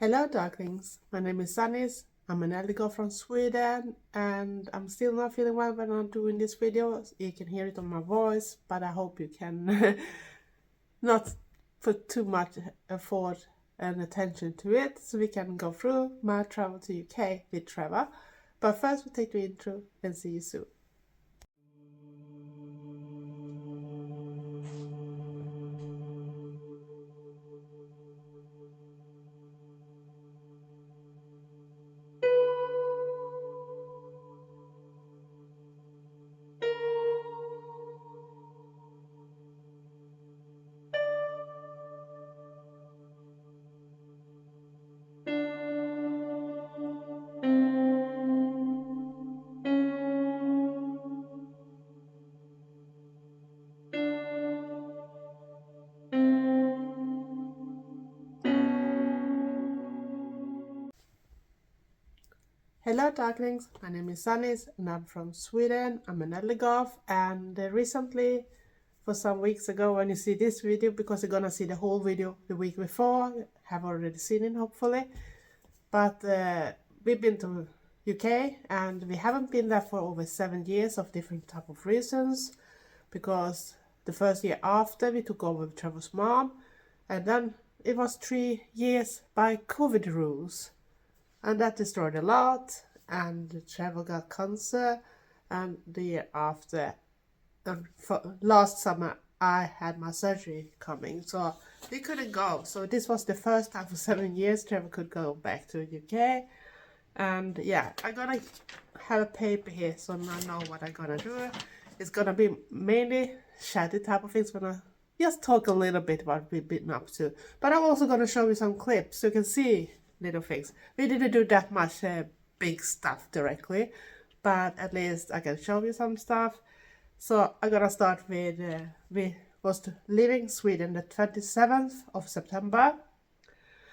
Hello darklings, my name is Sanniz. I'm an Eldergoth from Sweden and I'm still not feeling well when I'm doing this video. You can hear it on my voice, but I hope you can not put too much effort and attention to it so we can go through my travel to UK with Trevor. But first we'll take the intro and see you soon. Hello darklings, my name is Sanniz and I'm from Sweden. I'm an Eldergoth and recently, for some weeks ago when you see this video, because you're gonna see the whole video the week before, have already seen it hopefully, but we've been to UK and we haven't been there for over 7 years of different type of reasons, because the first year after we took over with Trevor's mom, and then it was 3 years by COVID rules. And that destroyed a lot, and Trevor got cancer, and the year after, and for last summer, I had my surgery coming, so we couldn't go. So this was the first time for 7 years Trevor could go back to the UK. And yeah, I'm gonna have a paper here so I know what I'm gonna do. It's gonna be mainly chatty type of things, gonna just talk a little bit about what we've been up to. But I'm also gonna show you some clips so you can see little things. We didn't do that much big stuff directly, but at least I can show you some stuff. So I'm gonna start with we was leaving Sweden the 27th of September,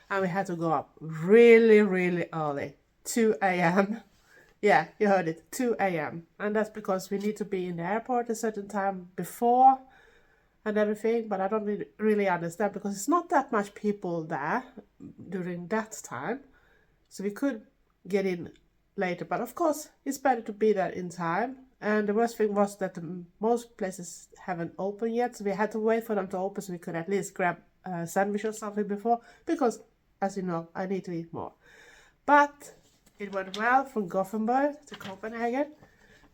and we had to go up really early, 2 a.m. Yeah, you heard it, 2 a.m. and that's because we need to be in the airport a certain time before and everything, but I don't really understand because it's not that much people there during that time, so we could get in later, but of course it's better to be there in time. And the worst thing was that most places haven't opened yet, so we had to wait for them to open so we could at least grab a sandwich or something before, because as you know I need to eat more. But it went well from Gothenburg to Copenhagen,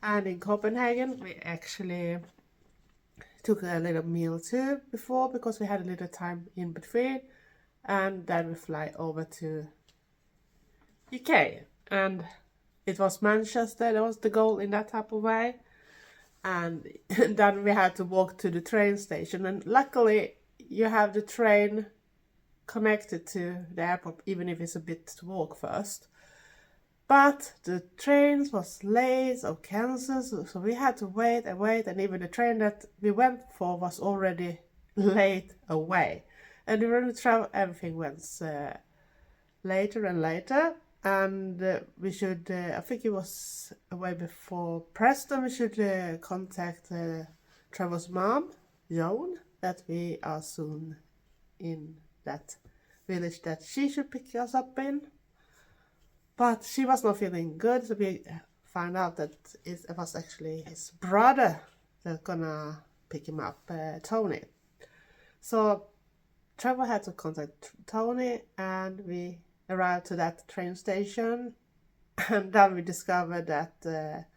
and in Copenhagen we actually took a little meal too before, because we had a little time in between, and then we fly over to UK, and it was Manchester. That was the goal in that type of way. And then we had to walk to the train station, and luckily you have the train connected to the airport even if it's a bit to walk first. But the train was late or cancelled, so we had to wait and wait, and even the train that we went for was already late away. And during the travel, everything went later and later, and we should, I think it was away before Preston, we should contact Trevor's mom, Joan, that we are soon in that village that she should pick us up in. But she was not feeling good, so we found out that it was actually his brother that's gonna pick him up, Tony. So Trevor had to contact Tony, and we arrived to that train station, and then we discovered that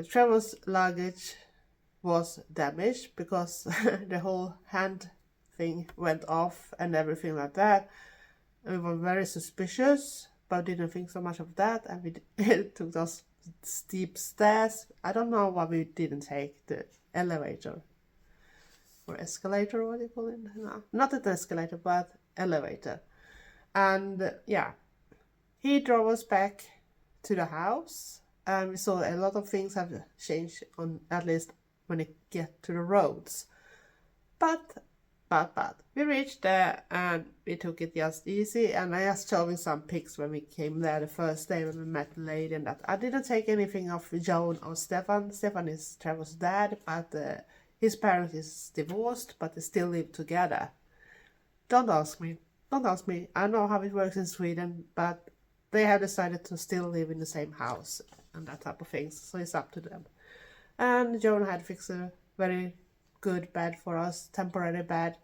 Trevor's luggage was damaged because the whole hand thing went off and everything like that. We were very suspicious, but didn't think so much of that, and we took those steep stairs. I don't know why we didn't take the elevator or escalator, what do you call it? No, not an escalator, but elevator. And yeah, he drove us back to the house, and we saw a lot of things have changed, on at least when it get to the roads. But we reached there and we took it just easy, and I just showing some pics when we came there the first day when we met the lady, and that I didn't take anything of Joan or Stefan. Stefan is Trevor's dad, but his parents is divorced, but they still live together. Don't ask me, don't ask me. I know how it works in Sweden, but they have decided to still live in the same house and that type of things. So it's up to them. And Joan had fixed a very good bed for us, temporary bed.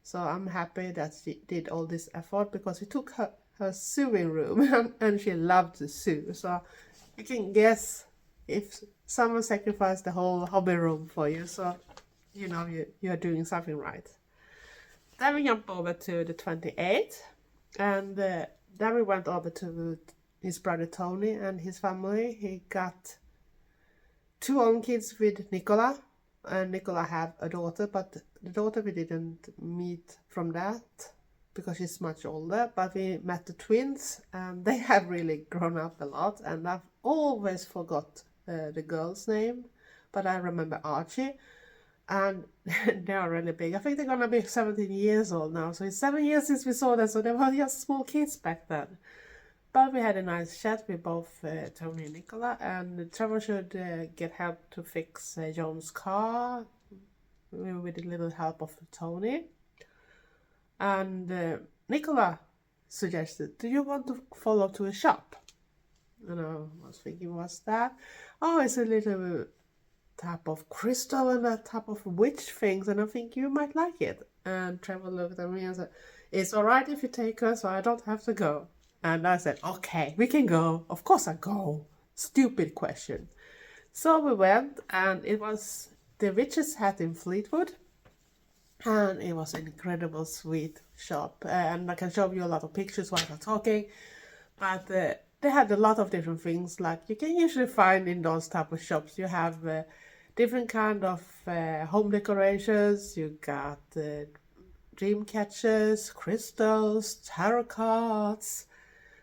So I'm happy that she did all this effort because we took her sewing room and she loved to sew. So you can guess if someone sacrificed the whole hobby room for you, so you know you're doing something right. Then we jumped over to the 28th, and then we went over to his brother Tony and his family. He got 2 own kids with Nicola, and Nicola had a daughter, but the daughter we didn't meet from that because she's much older, but we met the twins and they have really grown up a lot, and I've always forgot the girl's name, but I remember Archie, and they are really big. I think they're gonna be 17 years old now, so it's 7 years since we saw them, so they were just small kids back then. But we had a nice chat with both Tony and Nicola, and Trevor should get help to fix John's car with a little help of Tony. And Nicola suggested, do you want to follow to a shop? And I was thinking, what's that? Oh, it's a little type of crystal and a type of witch things, and I think you might like it. And Trevor looked at me and said, it's alright if you take her, so I don't have to go. And I said, okay, we can go. Of course I go. Stupid question. So we went, and it was the Witch's Hat in Fleetwood. And it was an incredible sweet shop. And I can show you a lot of pictures while I'm talking. But they had a lot of different things like you can usually find in those type of shops. You have different kind of home decorations. You got dream catchers, crystals, tarot cards,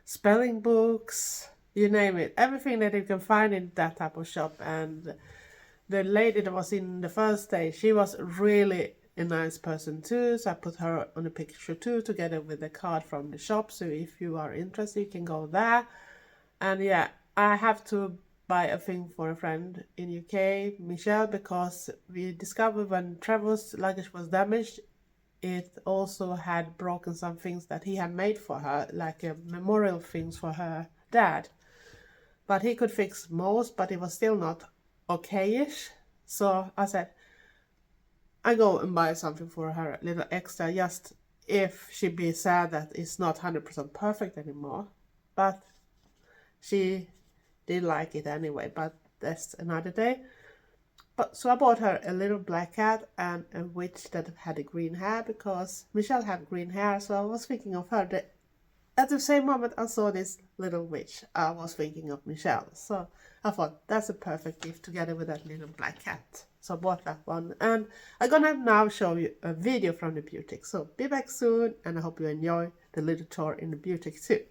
spelling books, you name it. Everything that you can find in that type of shop. And the lady that was in the first day, she was really a nice person too, so I put her on a picture too, together with the card from the shop. So if you are interested, you can go there. And yeah, I have to buy a thing for a friend in UK, Michelle, because we discovered when Trevor's luggage was damaged, it also had broken some things that he had made for her, like memorial things for her dad. But he could fix most, but it was still not okay-ish. So I said, I go and buy something for her, a little extra, just if she'd be sad that it's not 100% perfect anymore. But she did like it anyway, but that's another day. But so I bought her a little black cat and a witch that had a green hair, because Michelle had green hair, so I was thinking of her. At the same moment I saw this little witch, I was thinking of Michelle. So I thought that's a perfect gift together with that little black cat. So I bought that one, and I'm gonna now show you a video from the boutique. So be back soon, and I hope you enjoy the little tour in the boutique too.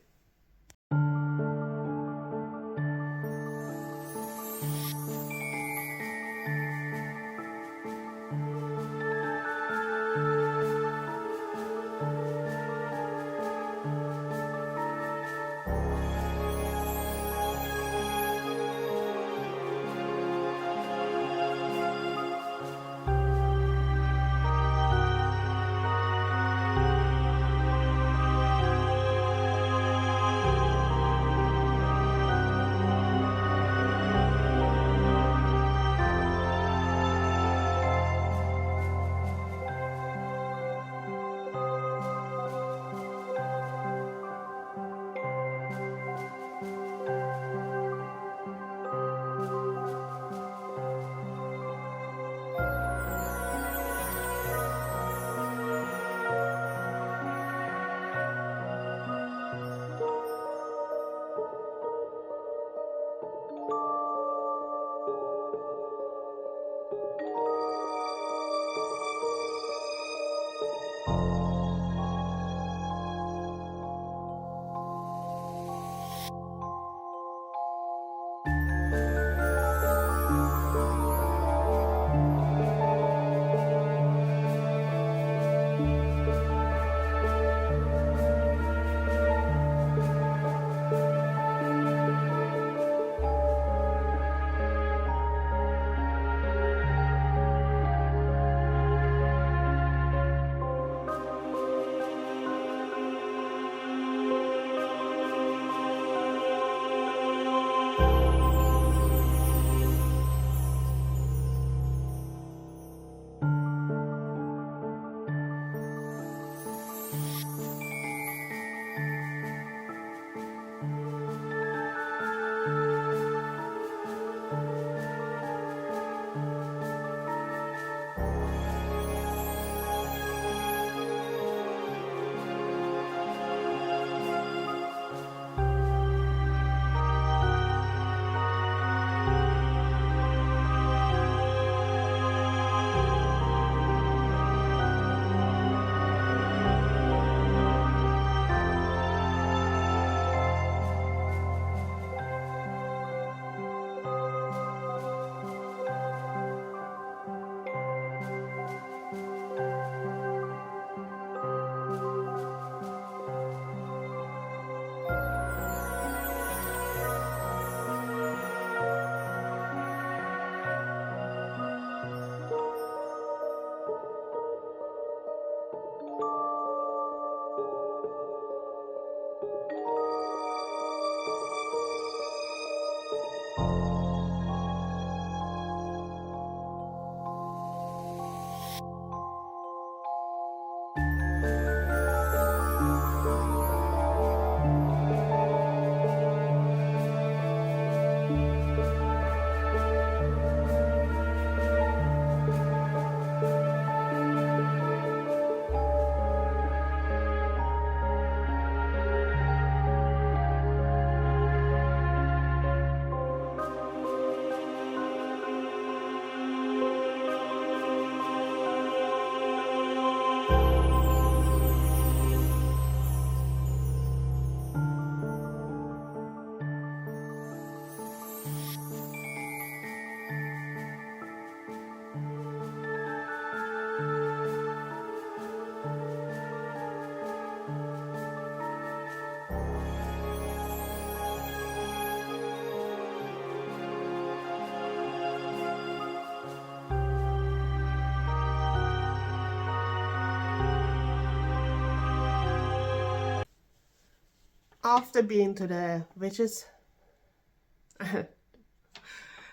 after being to the witch's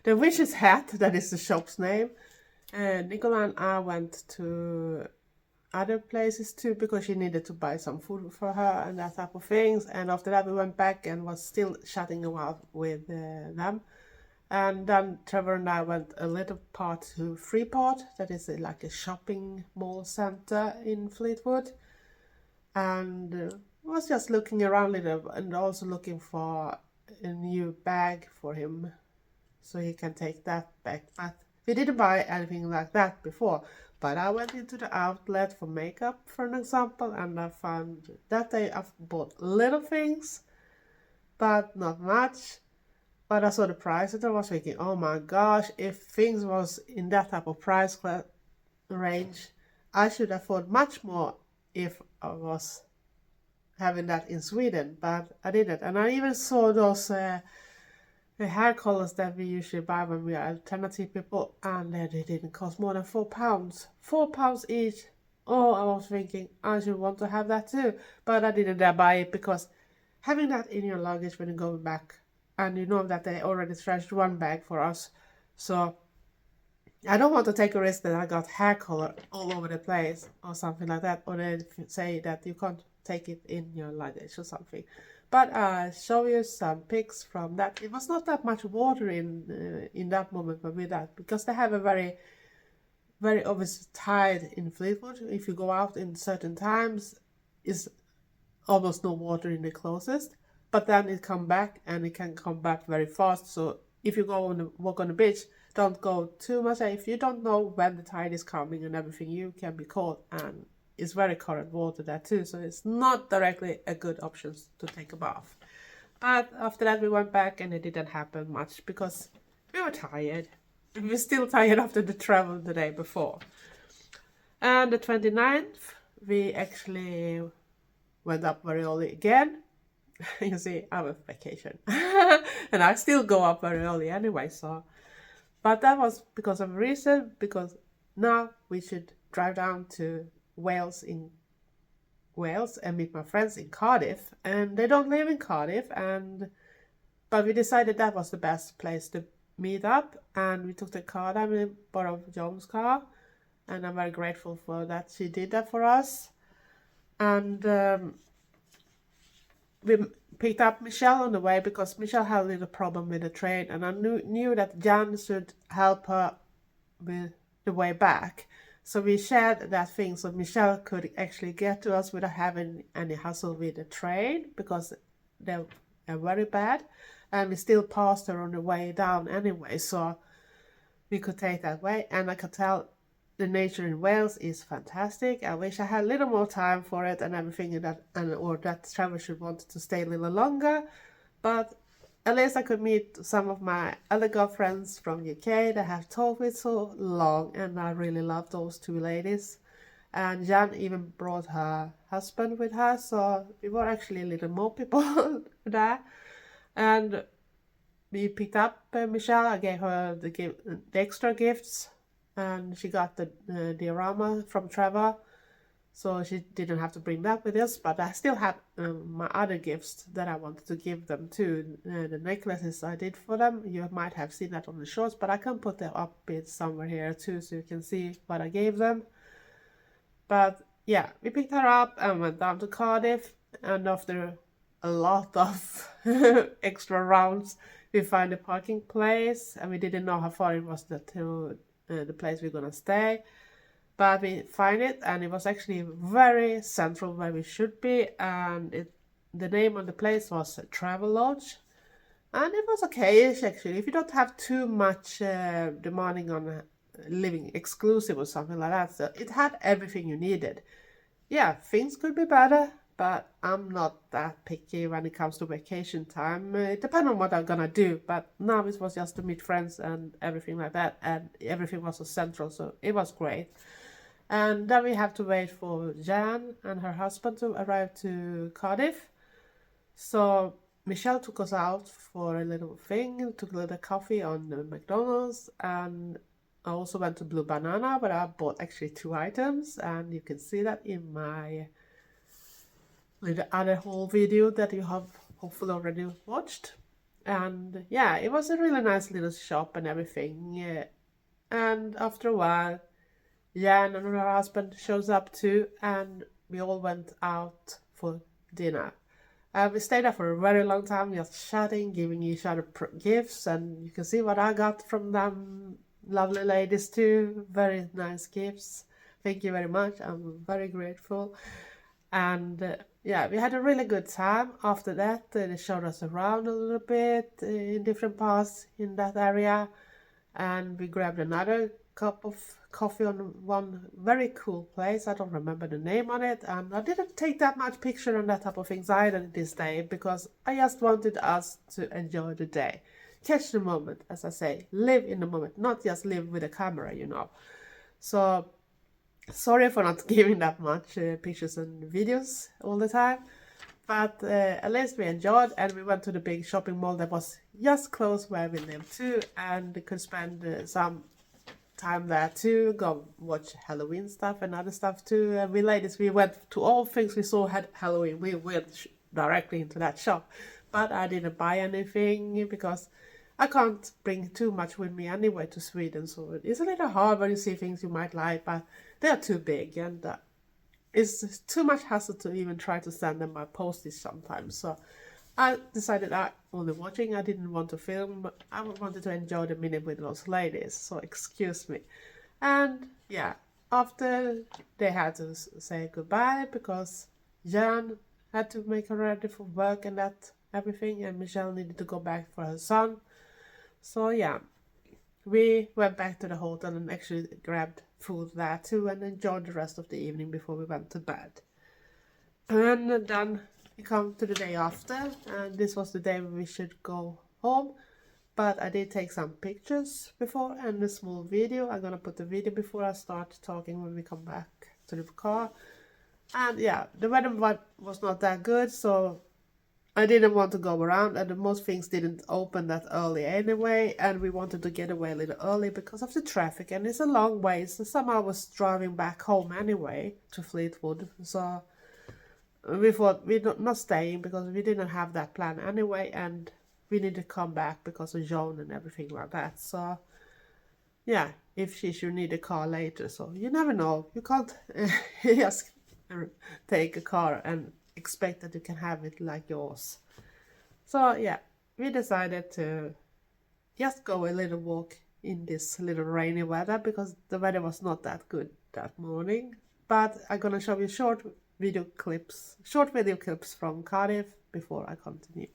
the witch's hat, that is the shop's name, Nicola and I went to other places too because she needed to buy some food for her and that type of things. And after that we went back and was still chatting about with them. And then Trevor and I went a little part to Freeport, that is like a shopping mall center in Fleetwood, and was just looking around a little and also looking for a new bag for him so he can take that back. But we didn't buy anything like that before. But I went into the outlet for makeup, for an example, and I found that I've bought little things, but not much. But I saw the price and I was thinking, oh my gosh, if things was in that type of price range, I should afford much more if I was having that in Sweden, but I didn't. And I even saw those the hair colors that we usually buy when we are alternative people, and they didn't cost more than £4. £4 each. Oh, I was thinking I should want to have that too, but I didn't dare buy it because having that in your luggage when you go back, and you know that they already trashed one bag for us, so I don't want to take a risk that I got hair color all over the place or something like that, or they say that you can't take it in your luggage or something. But I'll show you some pics from that. It was not that much water in that moment when we that, because they have a very, very obvious tide in Fleetwood. If you go out in certain times, is almost no water in the closest. But then it come back, and it can come back very fast. So if you go on walk on the beach, don't go too much. If you don't know when the tide is coming and everything, you can be caught, and it's very current water there too. So it's not directly a good option to take a bath. But after that we went back and it didn't happen much because we were tired. We were still tired after the travel the day before. And the 29th, we actually went up very early again. You see, I'm on vacation. And I still go up very early anyway, so. But that was because of a reason, because now we should drive down to Wales and meet my friends in Cardiff, and they don't live in Cardiff, but we decided that was the best place to meet up, and we took the car down. We borrowed Joan's car, and I'm very grateful for that she did that for us. And we picked up Michelle on the way because Michelle had a little problem with the train, and I knew that Jan should help her with the way back. So we shared that thing so Michelle could actually get to us without having any hassle with the train, because they're very bad. And we still passed her on the way down anyway, so we could take that way. And I could tell the nature in Wales is fantastic. I wish I had a little more time for it and everything, or that Trevor should want to stay a little longer. But at least I could meet some of my Eldergoth friends from UK that have talked with so long, and I really love those two ladies. And Jan even brought her husband with her, so we were actually a little more people there. And we picked up Michelle. I gave her the extra gifts, and she got the diorama from Trevor, so she didn't have to bring that with us. But I still had my other gifts that I wanted to give them too. The necklaces I did for them, you might have seen that on the shorts, but I can put them up bit somewhere here too, so you can see what I gave them. But yeah, we picked her up and went down to Cardiff, and after a lot of extra rounds, we found a parking place, and we didn't know how far it was to the place we're gonna stay. But we find it, and it was actually very central where we should be, and the name of the place was Travel Lodge, and it was okay-ish actually. If you don't have too much demanding on living exclusive or something like that, so it had everything you needed. Yeah, things could be better, but I'm not that picky when it comes to vacation time. It depends on what I'm gonna do, but now it was just to meet friends and everything like that, and everything was so central, so it was great. And then we have to wait for Jan and her husband to arrive to Cardiff. So Michelle took us out for a little thing, took a little coffee on the McDonald's, and I also went to Blue Banana, but I bought actually 2 items, and you can see that in my little other haul video that you have hopefully already watched. And yeah, it was a really nice little shop and everything. Yeah. And after a while, Jan and her husband shows up too, and we all went out for dinner. We stayed there for a very long time, just chatting, giving each other gifts, and you can see what I got from them lovely ladies too. Very nice gifts. Thank you very much. I'm very grateful. And yeah, we had a really good time. After that, they showed us around a little bit in different parts in that area, and we grabbed another cup of coffee on one very cool place. I don't remember the name on it, and I didn't take that much picture on that type of things either this day, because I just wanted us to enjoy the day, catch the moment, as I say, live in the moment, not just live with a camera, you know. So sorry for not giving that much pictures and videos all the time, but at least we enjoyed, and we went to the big shopping mall that was just close where we live too, and could spend some time there too, go watch Halloween stuff and other stuff too. And we ladies, we went to all things we saw had Halloween. We went directly into that shop, but I didn't buy anything because I can't bring too much with me anyway to Sweden, so it's a little hard when you see things you might like, but they're too big, and it's too much hassle to even try to send them by postage sometimes. So I decided I only watching. I didn't want to film, but I wanted to enjoy the minute with those ladies, so excuse me. And yeah, after they had to say goodbye because Jan had to make her ready for work and that everything, and Michelle needed to go back for her son. So yeah, we went back to the hotel and actually grabbed food there too and enjoyed the rest of the evening before we went to bed. And then we come to the day after, and this was the day we should go home, but I did take some pictures before and a small video. I'm gonna put the video before I start talking when we come back to the car. And yeah, the weather was not that good, so I didn't want to go around, and most things didn't open that early anyway, and we wanted to get away a little early because of the traffic, and it's a long way, so somehow I was driving back home anyway to Fleetwood, so we thought we're not staying because we didn't have that plan anyway, and we need to come back because of Joan and everything like that. So yeah, if she should need a car later, so you never know, you can't just take a car and expect that you can have it like yours. So yeah, we decided to just go a little walk in this little rainy weather because the weather was not that good that morning. But I'm gonna show you short video clips from Cardiff before I continue.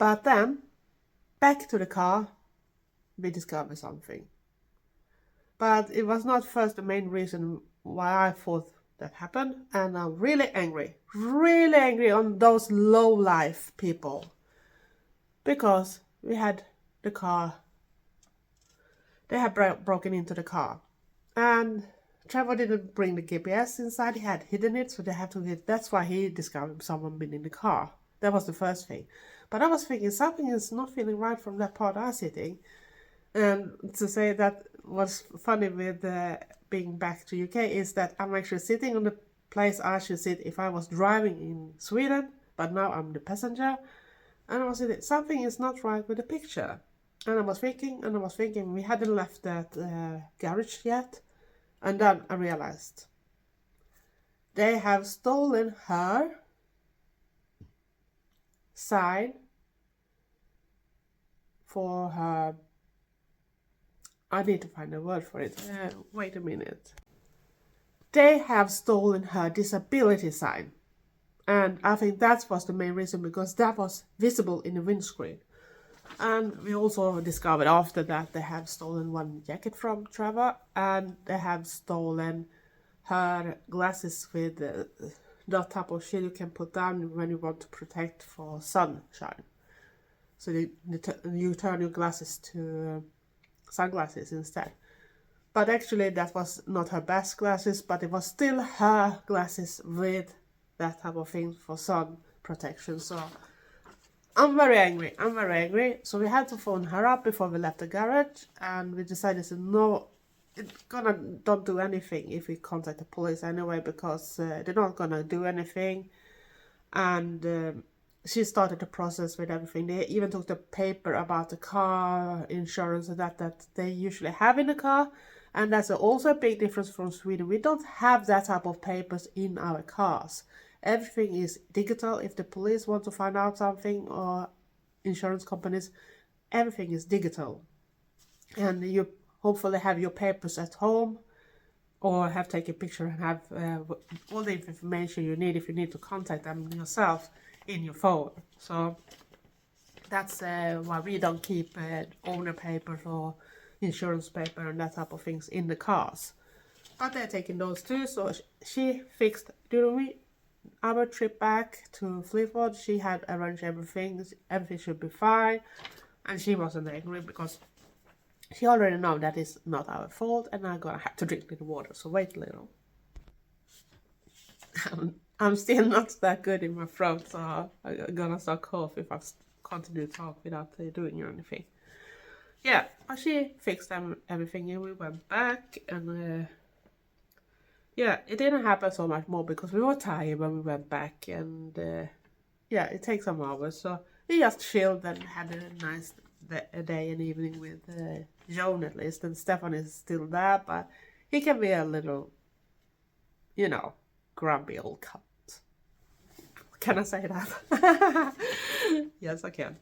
But then, back to the car, we discovered something. But it was not first the main reason why I thought that happened, and I'm really angry on those low-life people. Because we had the car, they had broken into the car. And Trevor didn't bring the GPS inside, he had hidden it, so they had to get, that's why he discovered someone been in the car. That was the first thing. But I was thinking something is not feeling right from that part I was sitting. And to say that what's funny with being back to UK is that I'm actually sitting on the place I should sit if I was driving in Sweden, but now I'm the passenger. And I was thinking, something is not right with the picture. And I was thinking, we hadn't left that garage yet. And then I realized they have stolen her sign for her, I need to find a word for it. Wait a minute. They have stolen her disability sign. And I think that was the main reason, because that was visible in the windscreen. And we also discovered after that they have stolen one jacket from Trevor, and they have stolen her glasses with that type of shit you can put down when you want to protect for sunshine. So you turn your glasses to sunglasses instead. But actually that was not her best glasses, but it was still her glasses with that type of thing for sun protection. So I'm very angry. So we had to phone her up before we left the garage, and we decided to no, don't do anything if we contact the police anyway, because they're not gonna do anything. And she started the process with everything. They even took the paper about the car insurance and that they usually have in the car. And that's also a big difference from Sweden. We don't have that type of papers in our cars. Everything is digital. If the police want to find out something, or insurance companies, everything is digital. And you hopefully have your papers at home, or have taken a picture and have all the information you need if you need to contact them yourself in your phone. So that's why we don't keep owner papers or insurance paper and that type of things in the cars. But they're taking those too. So she fixed, during our trip back to Fleetwood, she had arranged everything should be fine, and she wasn't angry because she already know that it's not our fault, and I'm gonna have to drink the water, so wait a little. I'm still not that good in my throat, so I'm gonna start cough if I continue to talk without doing anything. Yeah, but she fixed everything, and we went back, and yeah, it didn't happen so much more because we were tired when we went back, and yeah, it takes some hours. So we just chilled and had a nice day and evening with Joan at least, and Stefan is still there, but he can be a little, you know, grumpy old cunt. Can I say that? Yes, I can.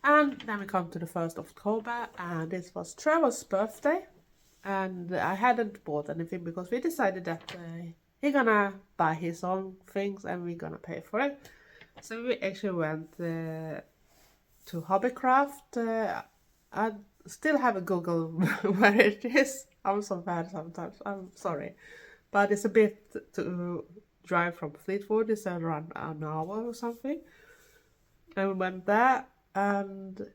And then we come to the 1st of October, and this was Trevor's birthday. And I hadn't bought anything because we decided that he's gonna buy his own things and we're gonna pay for it. So we actually went to Hobbycraft. I still haven't Googled where it is. I'm so bad sometimes, I'm sorry. But it's a bit to drive from Fleetwood. It's around an hour or something. And we went there, and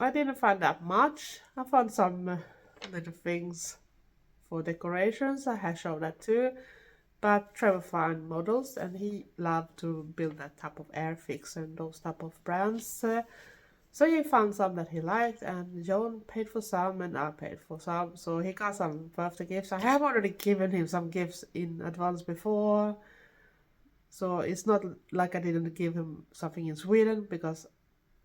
I didn't find that much. I found some little things for decorations. I had shown that too. But Trevor found models, and he loved to build that type of Airfix and those type of brands. So he found some that he liked, and Joan paid for some and I paid for some. So he got some birthday gifts. I have already given him some gifts in advance before. So it's not like I didn't give him something in Sweden, because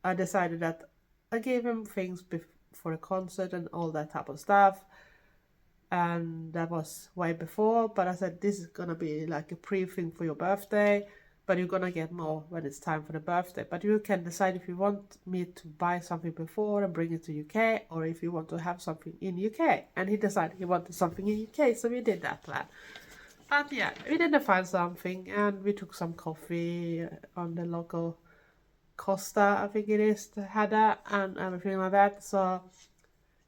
I decided that I gave him things for a concert and all that type of stuff. And that was way before, but I said this is gonna be like a pre-thing for your birthday, but you're gonna get more when it's time for the birthday. But you can decide if you want me to buy something before and bring it to UK, or if you want to have something in UK. And he decided he wanted something in UK, so we did that plan. But yeah, we didn't find something, and we took some coffee on the local Costa, I think it is, had that and everything like that. So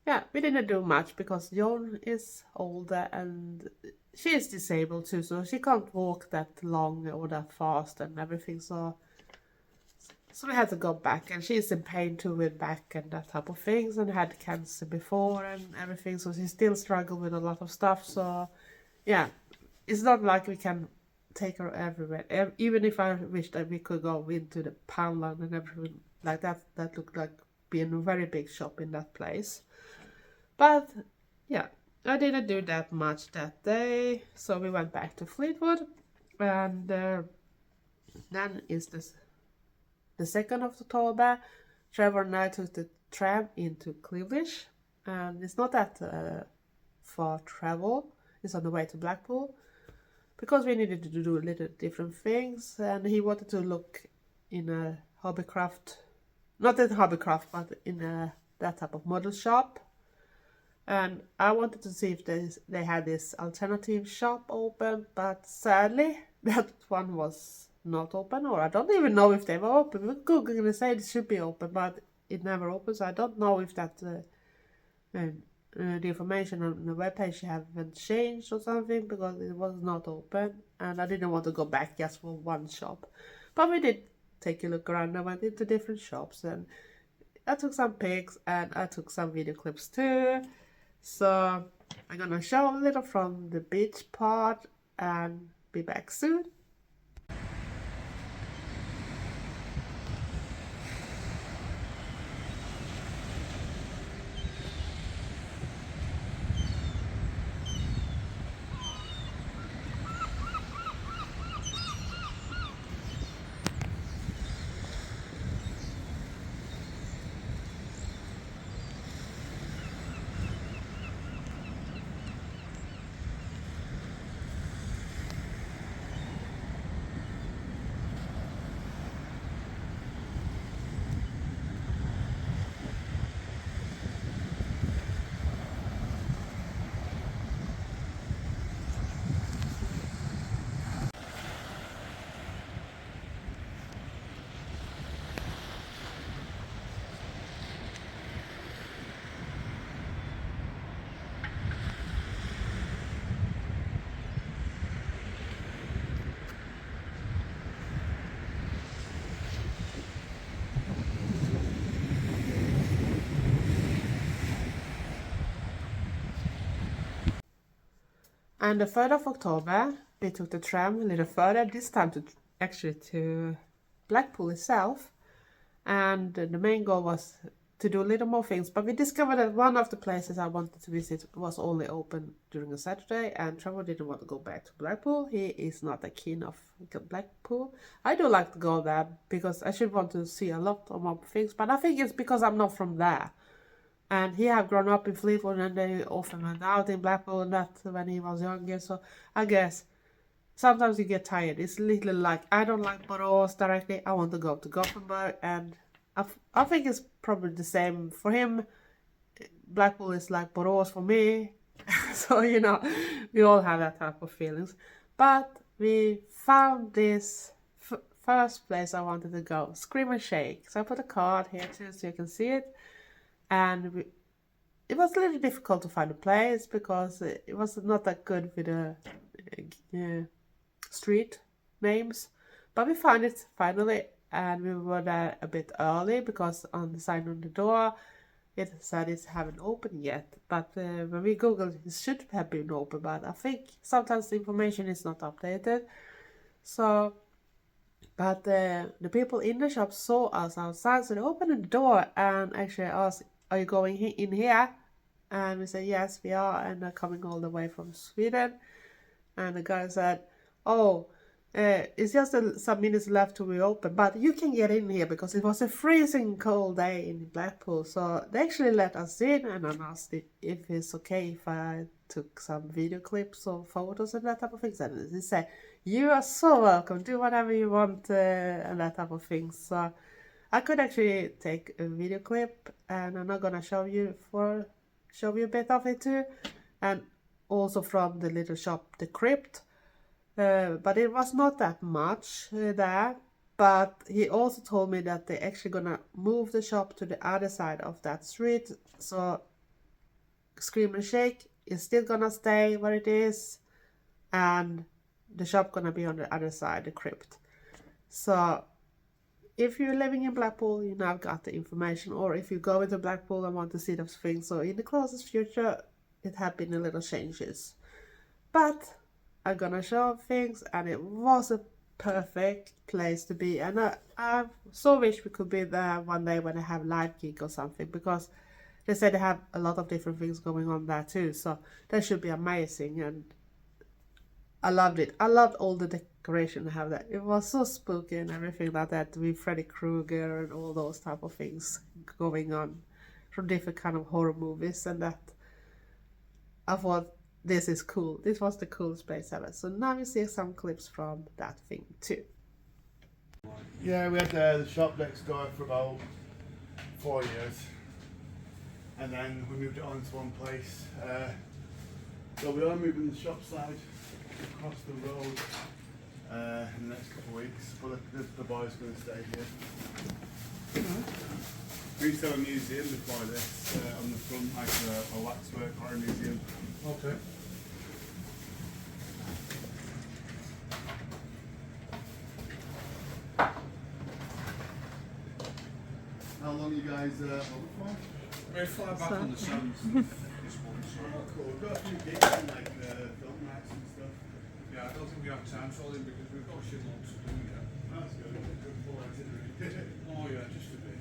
yeah, we didn't do much because Jon is older and she is disabled too, so she can't walk that long or that fast and everything. So we had to go back, and she's in pain too with back and that type of things, and had cancer before and everything, so she still struggles with a lot of stuff. So yeah, it's not like we can take her everywhere. Even if I wish that we could go into the Poundland and everything like that, that looked like being a very big shop in that place. But yeah, I didn't do that much that day, so we went back to Fleetwood, and then is the 2nd of October. Trevor and I took the tram into Cleveland, and it's not that far travel. It's on the way to Blackpool, because we needed to do a little different things, and he wanted to look in a hobbycraft, not in hobbycraft, but in that type of model shop. And I wanted to see if they had this alternative shop open, but sadly that one was not open, or I don't even know if they were open. We Googled and they said it should be open, but it never opens. So I don't know if that the information on the webpage haven't changed or something, because it was not open, and I didn't want to go back just for one shop. But we did take a look around. I went into different shops, and I took some pics, and I took some video clips too. So I'm gonna show a little from the beach part and be back soon. And the 3rd of October, we took the tram a little further, this time to Blackpool itself. And the main goal was to do a little more things. But we discovered that one of the places I wanted to visit was only open during a Saturday, and Trevor didn't want to go back to Blackpool. He is not a keen of Blackpool. I do like to go there because I should want to see a lot of more things, but I think it's because I'm not from there. And he have grown up in Fleetwood, and they often went out in Blackpool and that when he was younger. So I guess sometimes you get tired. It's a little like, I don't like Borås directly. I want to go to Gothenburg, and I think it's probably the same for him. Blackpool is like Borås for me. So, you know, we all have that type of feelings. But we found this first place I wanted to go, Scream and Shake. So I put a card here too so you can see it. And it was a little difficult to find a place because it was not that good with the street names. But we found it finally, and we were there a bit early because on the sign on the door it said it haven't opened yet. But when we googled, it should have been open, but I think sometimes the information is not updated. So, but the people in the shop saw us outside, so they opened the door and actually asked, "Are you going in here?" And we said, "Yes, we are, and they're coming all the way from Sweden." And the guy said, "Oh, it's just some minutes left to reopen, but you can get in here," because it was a freezing cold day in Blackpool. So they actually let us in, and I asked if it's okay if I took some video clips or photos and that type of things. And they said, "You are so welcome, do whatever you want," and that type of things. So I could actually take a video clip, and I'm not gonna show you a bit of it too, and also from the little shop, the Crypt. But it was not that much there. But he also told me that they're actually gonna move the shop to the other side of that street. So Scream and Shake is still gonna stay where it is, and the shop gonna be on the other side, the Crypt. So if you're living in Blackpool, you now got the information, or if you go into Blackpool and want to see those things, so in the closest future, it had been a little changes. But I'm gonna show things, and it was a perfect place to be. And I so wish we could be there one day when they have live gig or something, because they said they have a lot of different things going on there too. So that should be amazing, and I loved it. I loved all the decoration they have there. It was so spooky and everything like that, with Freddy Krueger and all those type of things going on from different kind of horror movies, and that I thought, this is cool. This was the coolest place ever. So now you see some clips from that thing too. Yeah, we had the shop next door for about 4 years, and then we moved it on to one place. So we are moving the shop side across the road in the next couple of weeks, but the boy's going to stay here. We used to have a museum before this on the front, like a waxwork horror museum. Okay. How long you guys home for? Very far back on the sands. This one, so. Oh, cool. We've got a few gigs and like film nights and stuff. Yeah, I don't think we have time for them because we've got shitloads to do. Yeah. That's good. Good full itinerary. Oh yeah, just a bit.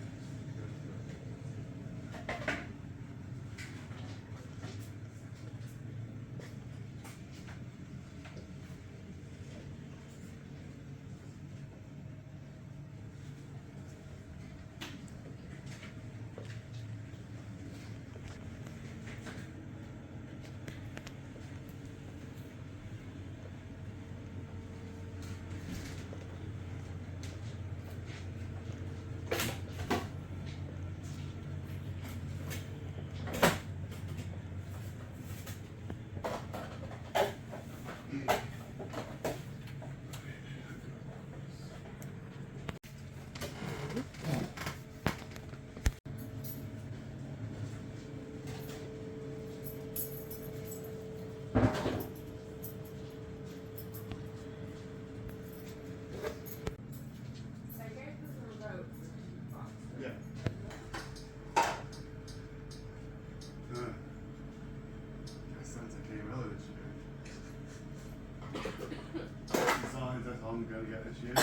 Yeah. Santa came early this year. Signs that's all I'm going to get this year.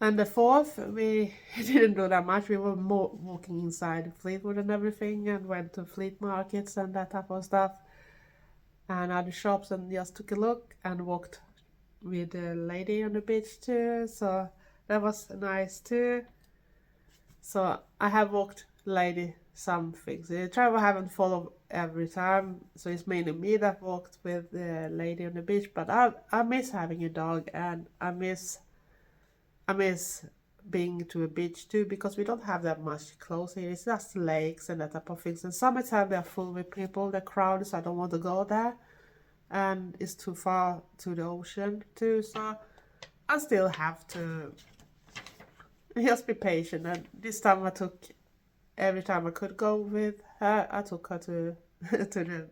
And the fourth, we didn't do that much. We were more walking inside Fleetwood and everything, and went to flea markets and that type of stuff, and other shops, and just took a look and walked with a lady on the beach too. So that was nice too. So I have walked lady some things. Trevor haven't followed every time, so it's mainly me that walked with the lady on the beach. But I miss having a dog, and I miss being to a beach too, because we don't have that much close here. It's just lakes and that type of things. And summertime they're full with people, they're crowded, so I don't want to go there. And it's too far to the ocean too, so I still have to just be patient. And this time I took, every time I could go with her, I took her to to the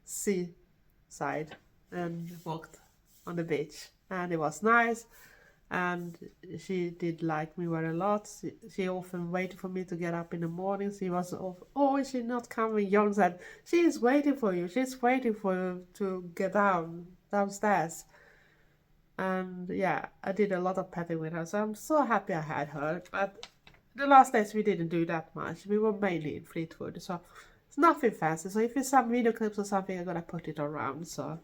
seaside and walked on the beach, and it was nice. And she did like me very a lot. She often waited for me to get up in the morning. She was oh, is she not coming? John said, she is waiting for you. She's waiting for you to get downstairs. And yeah, I did a lot of petting with her, so I'm so happy I had her. But the last days we didn't do that much. We were mainly in Fleetwood, so it's nothing fancy. So if it's some video clips or something, I'm gonna put it around. So,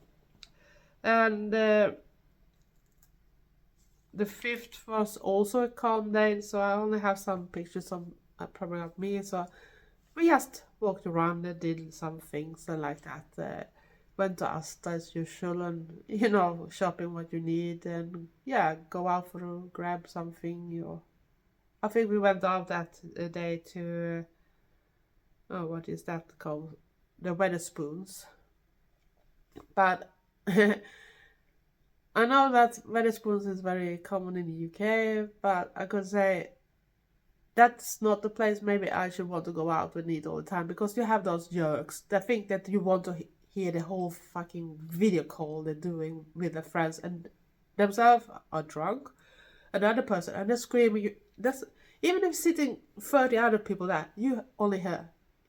and the fifth was also a calm day, so I only have some pictures of probably of me. So we just walked around and did some things and like that. Went to Asta as usual, and shopping what you need, and yeah, go out for grab something. I think we went out that day to what is that called? The Wetherspoons. But I know that Wetherspoons is very common in the UK, but I could say that's not the place maybe I should want to go out with Need all the time, because you have those jerks that think that you want to hear the whole fucking video call they're doing with their friends, and themselves are drunk, another person, and they're screaming. That's even if sitting 30 other people there, you only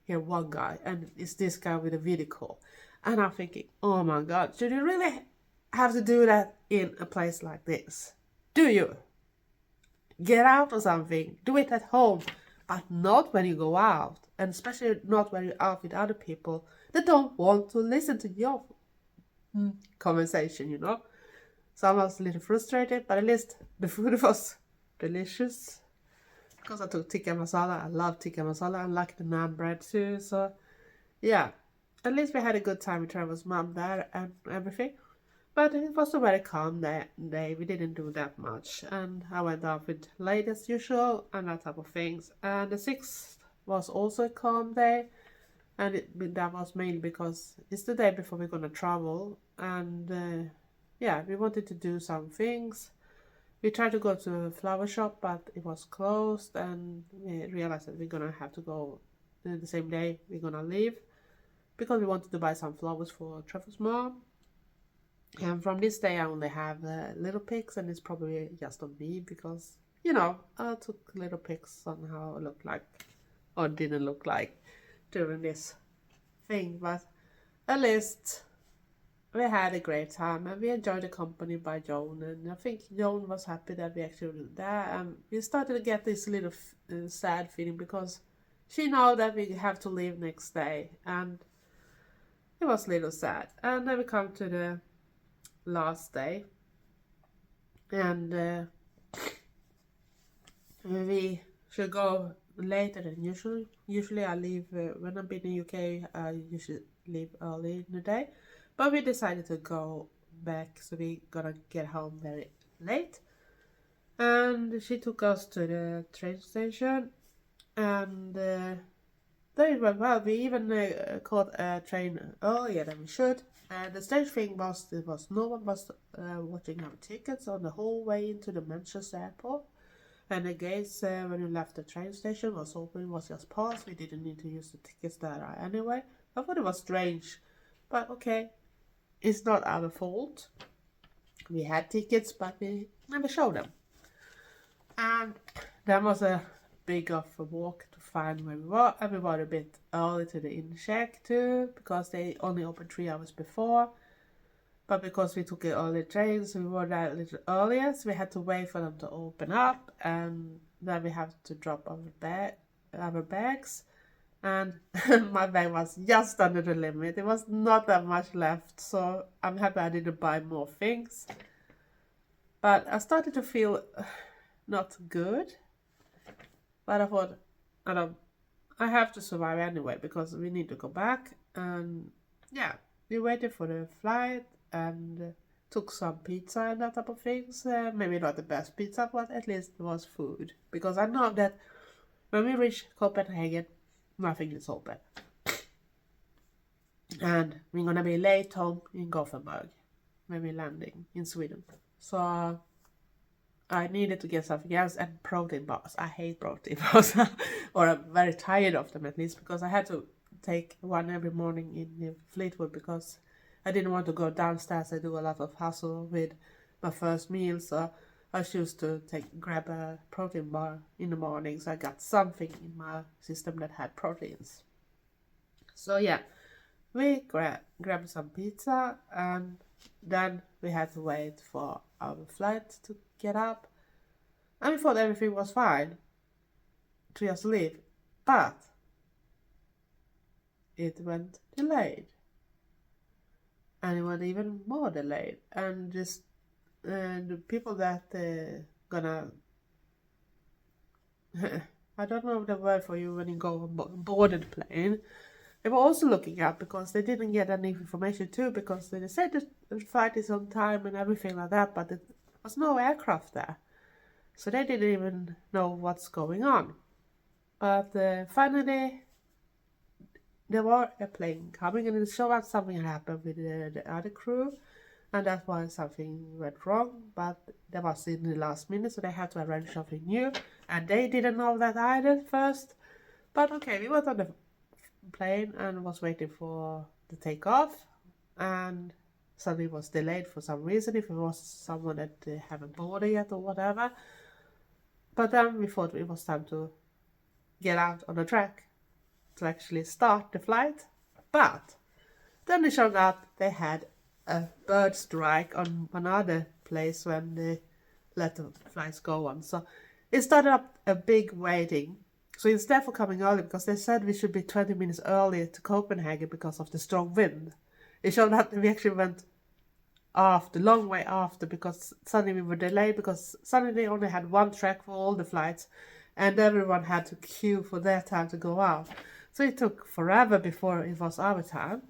hear one guy, and it's this guy with a video call. And I'm thinking, oh my god, should you really have to do that in a place like this? Do you? Get out or something. Do it at home, but not when you go out, and especially not when you're out with other people that don't want to listen to your conversation, So I was a little frustrated, but at least the food was delicious. Because I took tikka masala. I love tikka masala. I like the naan bread too. So yeah, at least we had a good time with Trevor's mom there and everything. But it was a very calm day. We didn't do that much. And I went out with late as usual and that type of things. And the 6th was also a calm day. And that was mainly because it's the day before we're going to travel. And yeah, we wanted to do some things. We tried to go to a flower shop, but it was closed. And we realized that we're going to have to go the same day we're going to leave, because we wanted to buy some flowers for Trevor's mom. And from this day I only have little pics, and it's probably just on me because, I took little pics on how it looked like or didn't look like during this thing. But at least we had a great time, and we enjoyed the company by Joan, and I think Joan was happy that we actually were there. And we started to get this little sad feeling, because she know that we have to leave next day, and it was a little sad. And then we come to the last day, and we should go later than usual. Usually I leave when I'm in the UK. I usually leave early in the day, but we decided to go back, so we gonna get home very late. And she took us to the train station, and then it went well. We even caught a train earlier than we should. And the strange thing was, no one was watching our tickets on the whole way into the Manchester airport. And the gates when we left the train station was open, was just paused. We didn't need to use the tickets there anyway. I thought it was strange, but okay, it's not our fault. We had tickets, but we never showed them. And that was a big of a walk to find where we were, and we were a bit early to the inn check too, because they only opened 3 hours before. But because we took an early train, so we were there a little earlier, so we had to wait for them to open up, and then we have to drop our bags. And my bag was just under the limit. It was not that much left, so I'm happy I didn't buy more things. But I started to feel not good. But I thought, I have to survive anyway because we need to go back. And yeah, we waited for the flight and took some pizza and that type of things. Maybe not the best pizza, but at least it was food. Because I know that when we reach Copenhagen, nothing is open. And we're gonna be late home in Gothenburg when we're landing in Sweden. So I needed to get something else, and protein bars. I hate protein bars, or I'm very tired of them at least, because I had to take one every morning in Fleetwood because I didn't want to go downstairs. I do a lot of hustle with my first meal, so I chose to grab a protein bar in the morning, so I got something in my system that had proteins. So yeah, we grabbed some pizza, and then we had to wait for our flight to get up, and we thought everything was fine to just leave, but it went delayed, and it went even more delayed, and the people that gonna I don't know the word for you when you go on board the plane. They were also looking up because they didn't get any information too, because they said that the flight is on time and everything like that, but there was no aircraft there. So they didn't even know what's going on. But finally, there was a plane coming, and it showed that something happened with the other crew, and that's why something went wrong. But that was in the last minute, so they had to arrange something new, and they didn't know that either first. But okay, we went on the plane and was waiting for the takeoff, and suddenly was delayed for some reason, if it was someone that haven't boarded yet or whatever. But then we thought it was time to get out on the track to actually start the flight. But then it showed up they had a bird strike on another place when they let the flights go on. So it started up a big waiting. So instead of coming early, because they said we should be 20 minutes earlier to Copenhagen because of the strong wind, it showed up that we actually went after, long way after, because suddenly we were delayed, because suddenly they only had one track for all the flights, and everyone had to queue for their time to go out. So it took forever before it was our time.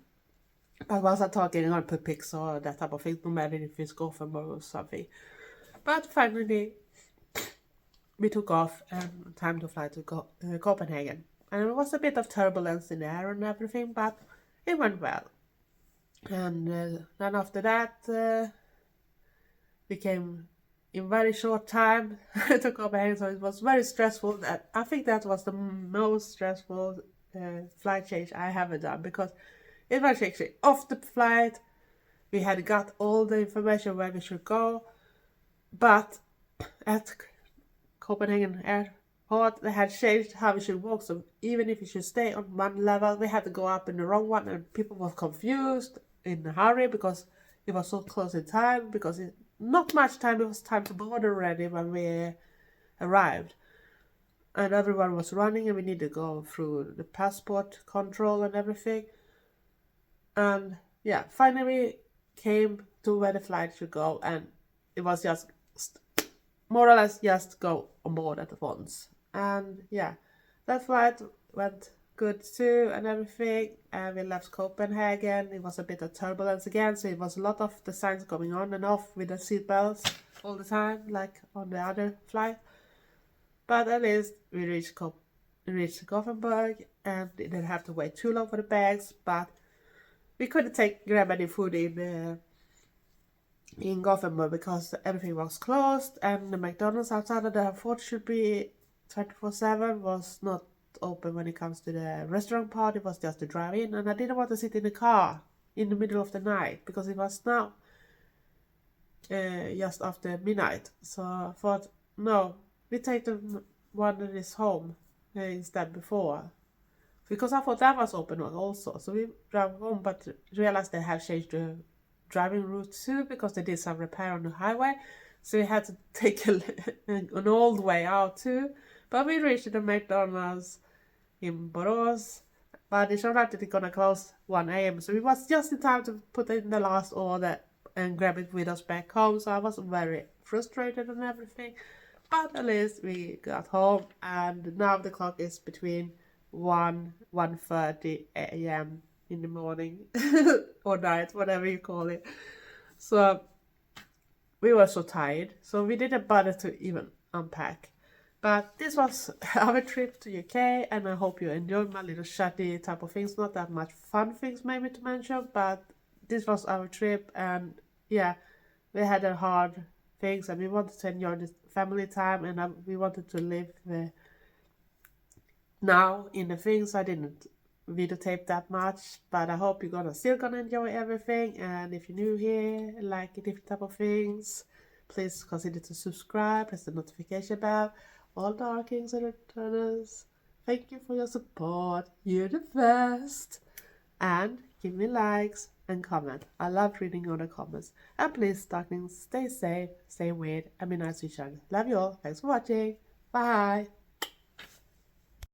I wasn't talking on per pics or that type of thing, no matter if it's Gothenburg or something. But finally, we took off and time to fly to Copenhagen. And it was a bit of turbulence in the air and everything, but it went well. And then after that, we came in very short time to Copenhagen, so it was very stressful. I think that was the most stressful flight change I have done, because it was actually off the flight. We had got all the information where we should go, but at Copenhagen airport they had changed how we should walk, so even if we should stay on one level, we had to go up in the wrong one, and people were confused in a hurry because it was so close in time, because not much time, it was time to board already when we arrived, and everyone was running, and we needed to go through the passport control and everything. And yeah, finally we came to where the flight should go, and it was just more or less just go on board at once. And yeah, that flight went good too and everything, and we left Copenhagen. It was a bit of turbulence again, so it was a lot of the signs going on and off with the seatbelts all the time, like on the other flight. But at least we reached Gothenburg, and didn't have to wait too long for the bags, but we couldn't grab any food in Gothenburg because everything was closed, and the McDonald's outside of the airport should be 24/7 was not open when it comes to the restaurant part. It was just to drive in, and I didn't want to sit in the car in the middle of the night because it was now just after midnight. So I thought, no, we take the one that is home instead before, because I thought that was open also. So we drove home, but realized they have changed the driving Route 2 because they did some repair on the highway. So we had to take an old way out too. But we reached the McDonald's in Borås. But it showed up that it's gonna close 1 a.m. So it was just in time to put in the last order and grab it with us back home. So I was very frustrated and everything. But at least we got home, and now the clock is between 1:30 a.m. in the morning or night, whatever you call it. So we were so tired, so we didn't bother to even unpack. But this was our trip to UK, and I hope you enjoyed my little chatty type of things. Not that much fun things maybe to mention, but this was our trip, and yeah, we had a hard things, and we wanted to enjoy this family time, and we wanted to live now in the things. I didn't videotape that much, but I hope you're still gonna enjoy everything. And if you're new here, like different type of things, please consider to subscribe, press the notification bell. All the Dark Kings and Returners, thank you for your support. You're the best. And give me likes and comment. I love reading all the comments. And please, Darklings, stay safe, stay weird, and be nice to each other. Love you all. Thanks for watching. Bye.